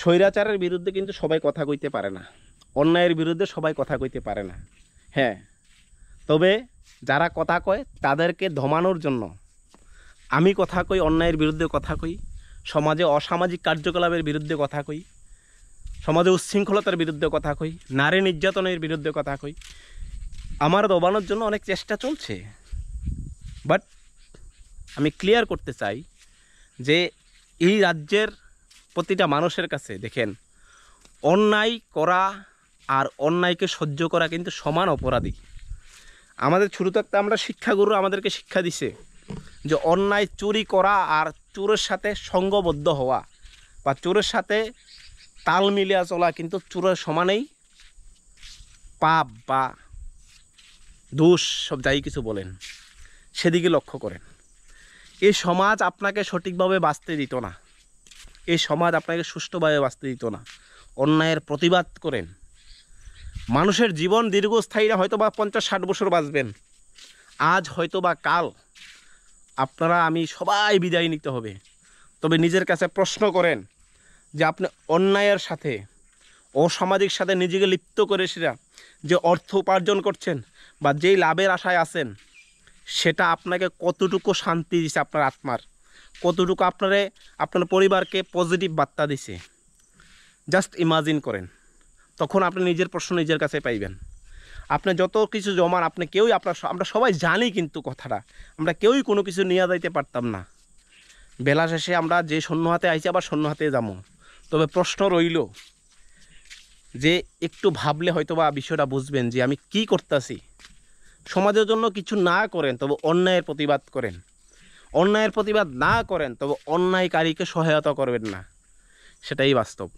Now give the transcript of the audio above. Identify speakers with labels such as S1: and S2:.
S1: স্বৈরাচারের বিরুদ্ধে কিন্তু সবাই কথা কইতে পারে না, অন্যায়ের বিরুদ্ধে সবাই কথা কইতে পারে না। হ্যাঁ, তবে যারা কথা কয় তাদেরকে দমানোর জন্য আমি কথা কই, অন্যায়ের বিরুদ্ধে কথা কই, সমাজে অসামাজিক কার্যকলাপের বিরুদ্ধে কথা কই, সমাজে উচ্ছৃঙ্খলতার বিরুদ্ধে কথা কই, নারী নির্যাতনের বিরুদ্ধে কথা কই। আমার দবানোর জন্য অনেক চেষ্টা চলছে, বাট আমি ক্লিয়ার করতে চাই যে এই রাজ্যের প্রতিটা মানুষের কাছে দেখেন, অন্যায় করা আর অন্যায়কে সহ্য করা কিন্তু সমান অপরাধী। আমাদের ছোটো থাকতে আমরা শিক্ষাগুরু আমাদেরকে শিক্ষা দিছে যে অন্যায় চুরি করা আর চোরের সাথে সঙ্গবদ্ধ হওয়া বা চোরের সাথে তাল মিলিয়ে চলা কিন্তু চোরের সমানেই পাপ বা দোষ, সব যাই কিছু বলেন, সেদিকে লক্ষ্য করেন। এই সমাজ আপনাকে সঠিকভাবে বাঁচতে দিত না, এই সমাজ আপনাকে সুষ্ঠুভাবে বাঁচতে দিত না। অন্যায়ের প্রতিবাদ করেন। মানুষের জীবন দীর্ঘস্থায়ীরা হয়তো বা 50-60 বছর বাঁচবেন, আজ হয়তো বা কাল আপনারা আমি সবাই বিদায় নিতে হবে। তবে নিজের কাছে প্রশ্ন করেন যে আপনি অন্যায়ের সাথে, অসামাজিক সাথে নিজেকে লিপ্ত করে সেটা যে অর্থ উপার্জন করছেন বা যেই লাভের আশায় আছেন, সেটা আপনাকে কতটুকু শান্তি দিছে আপনার আত্মার, কতটুকু আপনার পরিবারকে পজিটিভ বার্তা দিছে, জাস্ট ইমাজিন করেন। তখন আপনি নিজের প্রশ্ন নিজের কাছে পাইবেন। আপনি যত কিছু জমান, আপনি কেউই আমরা সবাই জানি, কিন্তু কথাটা আমরা কেউই কোনো কিছু নিয়ে যাইতে পারতাম না। বেলা শেষে আমরা যে শূন্য হাতে আইছি আবার শূন্য হাতে যাবো। তবে প্রশ্ন রইল যে একটু ভাবলে হয়তো বা বিষয়টা বুঝবেন যে আমি কি করতেছি। সমাজের জন্য কিছু না করেন তবে অন্যায়ের প্রতিবাদ করেন, অন্যায়ের প্রতিবাদ না করেন তবে অন্যায়কারীকে সহায়তা করবেন না, সেটাই বাস্তব।